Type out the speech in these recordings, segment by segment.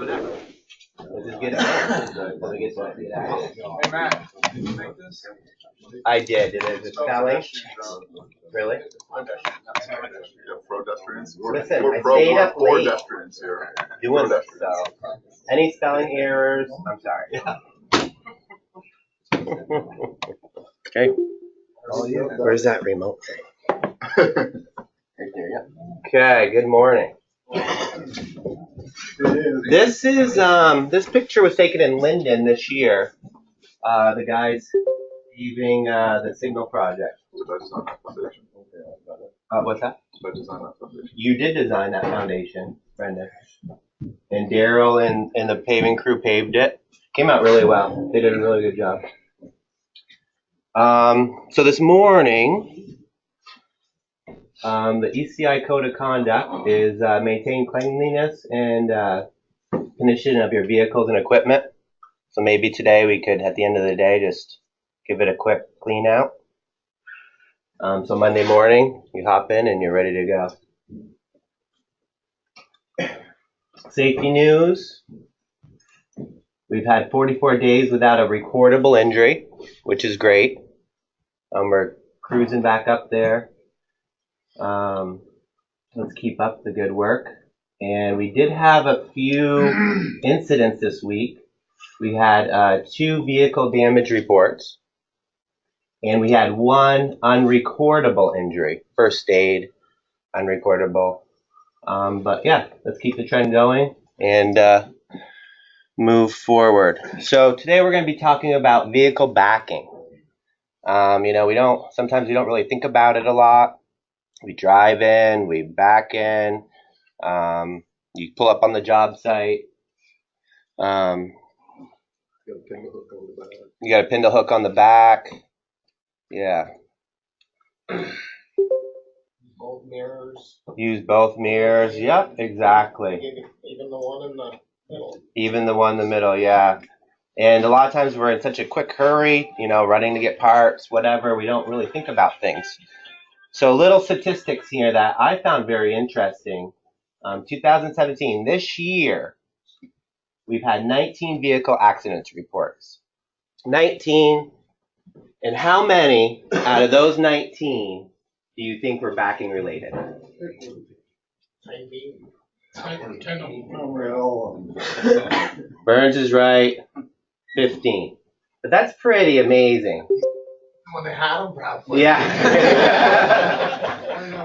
Let's just get it done. Let me get that. Hey Matt, did you make this? I did. Did it spelling? Really? Pedestrians. Listen, We're I stayed up late pedestrians here. doing this, so any spelling errors, I'm sorry. Okay. Where's that remote thing? Right there, yeah. Okay, good morning. This is this picture was taken in Linden this year. The guys leaving the Signal project. What's that? You did design that foundation, Brendan. And Daryl and the paving crew paved it. Came out really well. They did a really good job. So this morning, the ECI Code of Conduct is maintain cleanliness and condition of your vehicles and equipment. So maybe today we could, at the end of the day, just give it a quick clean out. So Monday morning, you hop in and you're ready to go. Safety news. We've had 44 days without a recordable injury, which is great. We're cruising back up there. Let's keep up the good work. And we did have a few incidents this week. We had 2 vehicle damage reports. And we had 1 unrecordable injury. First aid, unrecordable. But yeah, let's keep the trend going and move forward. So today we're going to be talking about vehicle backing. Sometimes we don't really think about it a lot. We drive in, we back in, you pull up on the job site. You got to pin the hook on the back. Yeah. Both mirrors. Use both mirrors. Yep, exactly. Even the one in the middle. Even the one in the middle, yeah. And a lot of times we're in such a quick hurry, running to get parts, whatever. We don't really think about things. So little statistics here that I found very interesting. 2017, this year, we've had 19 vehicle accidents reports. 19. And how many out of those 19 do you think were backing related? 10 Burns is right. 15. But that's pretty amazing. When they had them, probably. Yeah.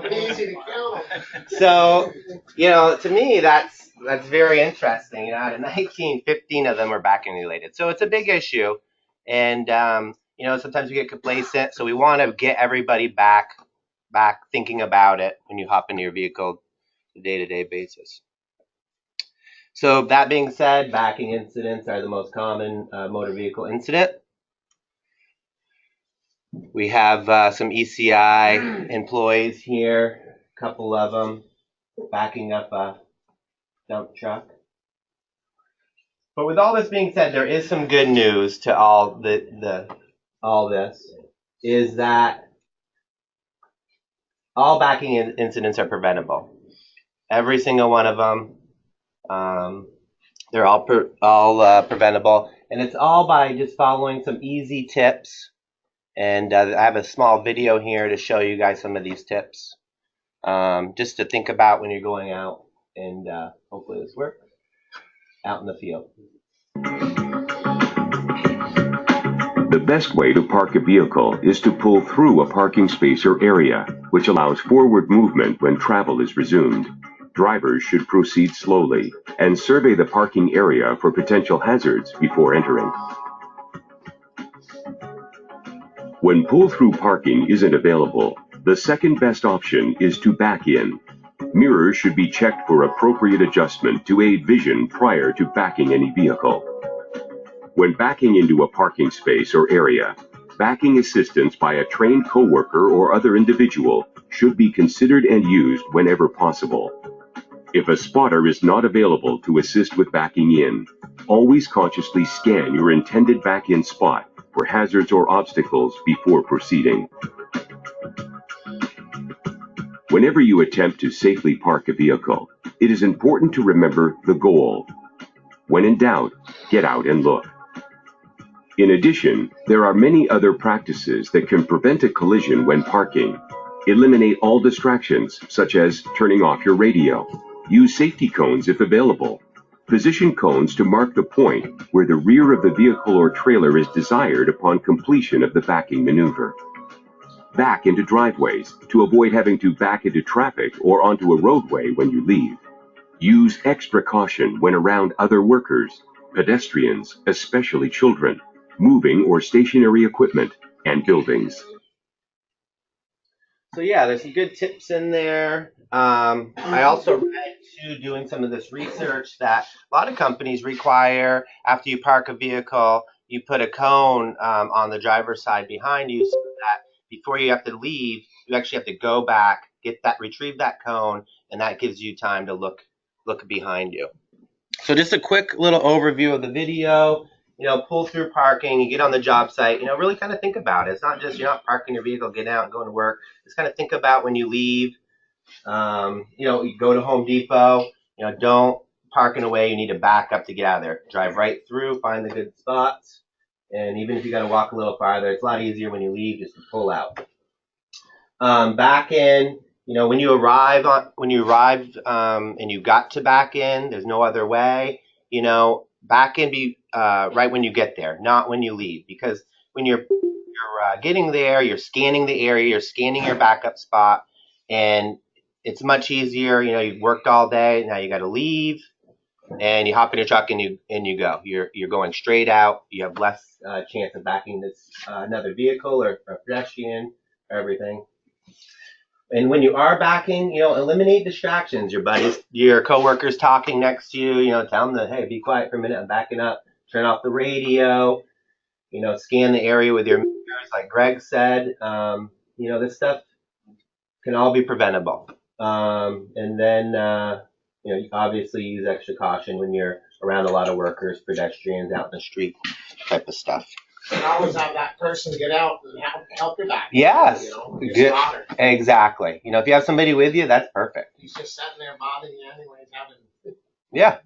Easy to count them. So, to me, that's very interesting. Out of 19, 15 of them are backing related. So it's a big issue. And, sometimes we get complacent. So we want to get everybody back thinking about it when you hop into your vehicle on a day-to-day basis. So that being said, backing incidents are the most common motor vehicle incident. We have some ECI employees here, a couple of them backing up a dump truck. But with all this being said, there is some good news to all this, is that all backing incidents are preventable. Every single one of them. They're all preventable, and it's all by just following some easy tips. And I have a small video here to show you guys some of these tips, just to think about when you're going out, and hopefully this works, out in the field. The best way to park a vehicle is to pull through a parking space or area, which allows forward movement when travel is resumed. Drivers should proceed slowly and survey the parking area for potential hazards before entering. When pull-through parking isn't available, the second best option is to back in. Mirrors should be checked for appropriate adjustment to aid vision prior to backing any vehicle. When backing into a parking space or area, backing assistance by a trained coworker or other individual should be considered and used whenever possible. If a spotter is not available to assist with backing in, always consciously scan your intended back-in spot for hazards or obstacles before proceeding. Whenever you attempt to safely park a vehicle, it is important to remember the goal. When in doubt, get out and look. In addition, there are many other practices that can prevent a collision when parking. Eliminate all distractions, such as turning off your radio. Use safety cones if available. Position cones to mark the point where the rear of the vehicle or trailer is desired upon completion of the backing maneuver. Back into driveways to avoid having to back into traffic or onto a roadway when you leave. Use extra caution when around other workers, pedestrians, especially children, moving or stationary equipment, and buildings. So yeah, there's some good tips in there. I also read too, doing some of this research, that a lot of companies require after you park a vehicle, you put a cone on the driver's side behind you, so that before you have to leave, you actually have to go back, retrieve that cone, and that gives you time to look behind you. So just a quick little overview of the video. Pull through parking, you get on the job site, really kind of think about it. It's not just you're not parking your vehicle, getting out and going to work. Just kind of think about when you leave. You go to Home Depot, don't park in a way you need to back up to get out of there. Drive right through, find the good spots. And even if you got to walk a little farther, it's a lot easier when you leave just to pull out. Back in, when you arrive and you got to back in, there's no other way. Back in right when you get there, not when you leave, because when you're getting there, you're scanning the area, you're scanning your backup spot, and it's much easier. You've worked all day, now you got to leave, and you hop in your truck and you go. You're going straight out. You have less chance of backing this another vehicle or a pedestrian or everything. And when you are backing, eliminate distractions. Your buddies, your coworkers talking next to you, tell them that, hey, be quiet for a minute, I'm backing up. Turn off the radio, scan the area with your mirrors, like Greg said. This stuff can all be preventable. And then, obviously use extra caution when you're around a lot of workers, pedestrians out in the street, type of stuff. And always have that person get out and help your back. Yes. Your Good. spotter. Exactly. If you have somebody with you, that's perfect. He's just sitting there bothering you anyways, Yeah.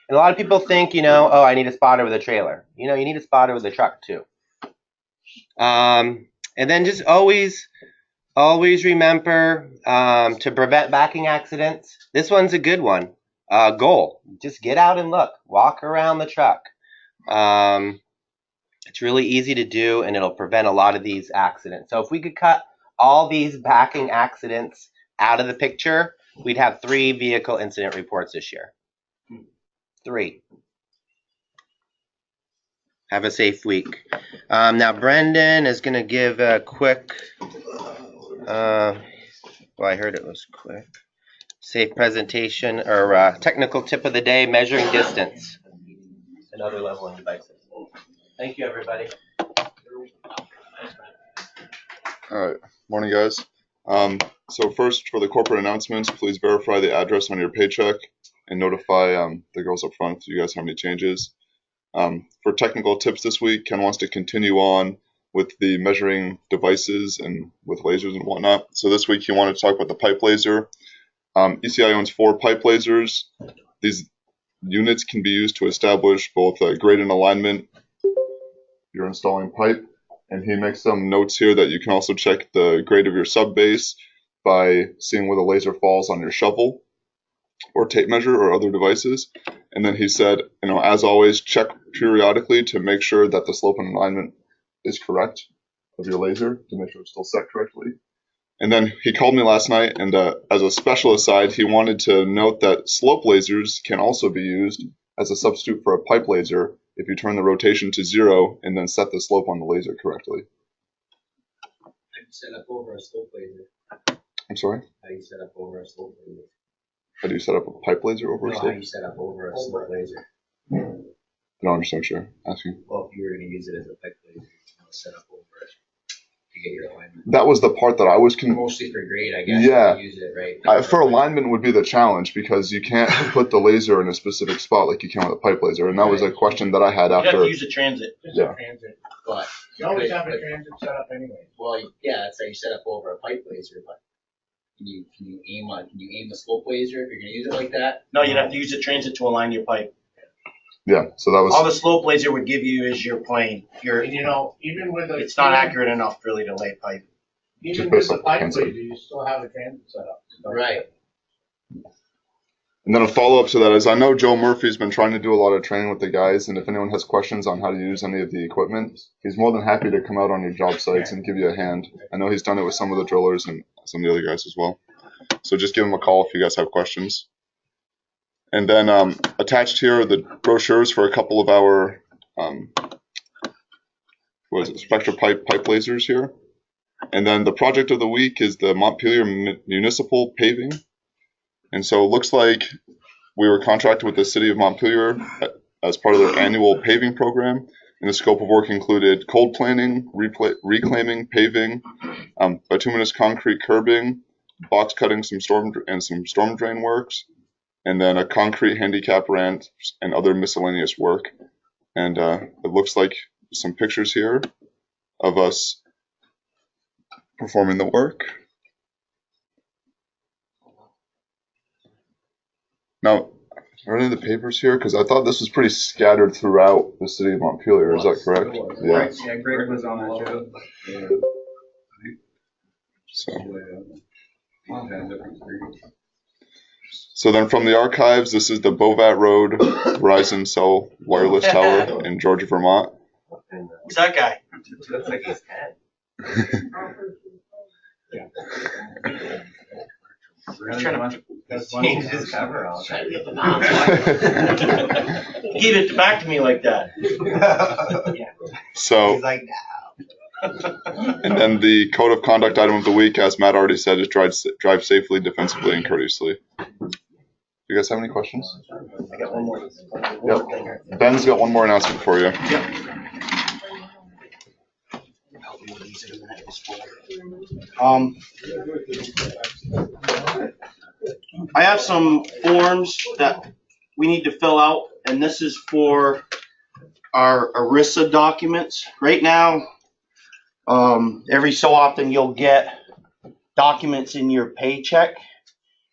And a lot of people think, oh, I need a spotter with a trailer. You need a spotter with a truck too. And then just always remember to prevent backing accidents. This one's a good one. Goal. Just get out and look. Walk around the truck. It's really easy to do, and it'll prevent a lot of these accidents. So if we could cut all these backing accidents out of the picture, we'd have 3 vehicle incident reports this year. 3. Have a safe week. Now Brendan is going to give a quick, I heard it was quick, safe presentation or technical tip of the day, measuring distance and other leveling devices. Thank you, everybody. All right, morning, guys. So first, for the corporate announcements, please verify the address on your paycheck and notify the girls up front if you guys have any changes. For technical tips this week, Ken wants to continue on with the measuring devices and with lasers and whatnot. So this week he wanted to talk about the pipe laser. ECI owns 4 pipe lasers. These units can be used to establish both grade and alignment. You're installing pipe, and he makes some notes here that you can also check the grade of your sub base by seeing where the laser falls on your shovel or tape measure or other devices. And then he said, as always, check periodically to make sure that the slope and alignment is correct of your laser, to make sure it's still set correctly. And then he called me last night, and as a special aside, he wanted to note that slope lasers can also be used as a substitute for a pipe laser if you turn the rotation to 0 and then set the slope on the laser correctly. How do you set up over a slope laser? I'm sorry? How do you set up over a slope laser? How do you set up a pipe laser over a No, how slope? do you set up over a slope laser? I don't understand what you're asking. Well, if you were going to use it as a pipe laser, you set up over it to get your alignment. That was the part that I was Mostly for grade, I guess. Yeah. You use it, right? for alignment would be the challenge, because you can't put the laser in a specific spot like you can with a pipe laser, and that was a question that I had You have after. to use a transit. Just Yeah. a transit. But You always have a transit set up anyway. well, yeah, that's how you set up over a pipe laser. But can you aim the slope laser if you're going to use it like that? No, you'd have to use a transit to align your pipe. Yeah, so that All was, the slope laser would give you is your plane. And you know, even with the. It's not accurate enough really to lay pipe. Even Just with based the on pipe cancer. laser, you still have a transit setup. Right. and then a follow-up to that is I know Joe Murphy's been trying to do a lot of training with the guys, and if anyone has questions on how to use any of the equipment, he's more than happy to come out on your job sites and give you a hand. I know he's done it with some of the drillers and some of the other guys as well. So just give him a call if you guys have questions. And then attached here are the brochures for a couple of our Spectra pipe lasers here. And then the project of the week is the Montpelier Municipal Paving. And so it looks like we were contracted with the city of Montpelier as part of their annual paving program. And the scope of work included cold planing, reclaiming, paving, bituminous concrete curbing, box cutting, some storm drain works, and then a concrete handicap ramp and other miscellaneous work. And it looks like some pictures here of us performing the work. Now, are any of the papers here? Because I thought this was pretty scattered throughout the city of Montpelier. Is that correct? Yeah. Yeah, Greg was on that show. So then from the archives, this is the Bovat Road Verizon Cell Wireless Tower in Georgia, Vermont. Who's that guy? Looks like he's 10. He's trying to Change his cover off. Trying to get the knowledge. Give it back to me like that. So, He's like, and then the code of conduct item of the week, as Matt already said, is drive safely, defensively, and courteously. You guys have any questions? I got one more. Yep. Ben's got one more announcement for you. I have some forms that we need to fill out, and this is for our ERISA documents. Right now, every so often you'll get documents in your paycheck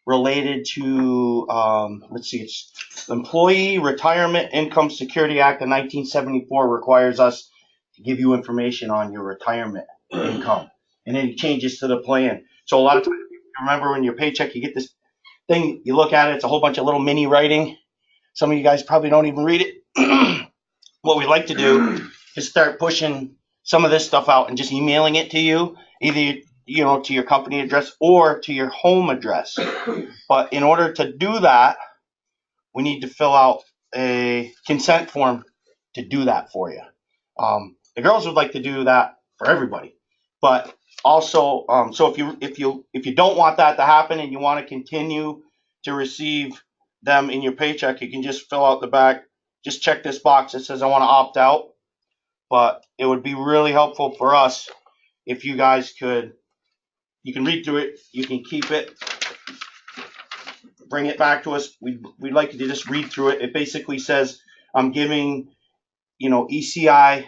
related to, let's see, it's Employee Retirement Income Security Act of 1974 requires us to give you information on your retirement income and any changes to the plan. So a lot of times, remember when your paycheck, you get this thing, you look at it, it's a whole bunch of little mini writing. Some of you guys probably don't even read it. What we like to do is start pushing some of this stuff out and just emailing it to you, either to your company address or to your home address. But in order to do that, we need to fill out a consent form to do that for you. The girls would like to do that for everybody, but also, so if you don't want that to happen and you want to continue to receive them in your paycheck, you can just fill out the back. Just check this box that says I want to opt out. But it would be really helpful for us if you guys could. You can read through it. You can keep it. Bring it back to us. We'd like you to just read through it. It basically says I'm giving, ECI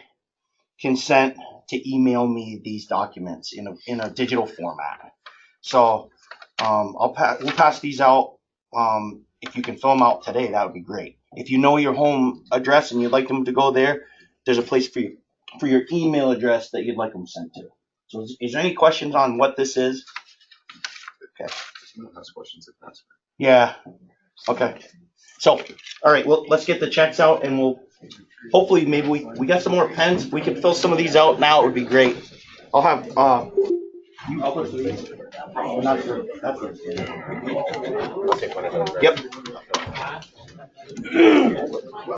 consent to email me these documents in a digital format. So we'll pass these out. If you can fill them out today, that would be great. If you know your home address and you'd like them to go there, there's a place for your email address that you'd like them sent to. So is there any questions on what this is? Okay. Yeah. Okay. So, all right. Well, let's get the checks out, and we'll hopefully maybe we got some more pens. We can fill some of these out now. It would be great. I'll have I'll put these. Not sure. That's it. I'll take one of those. Yep.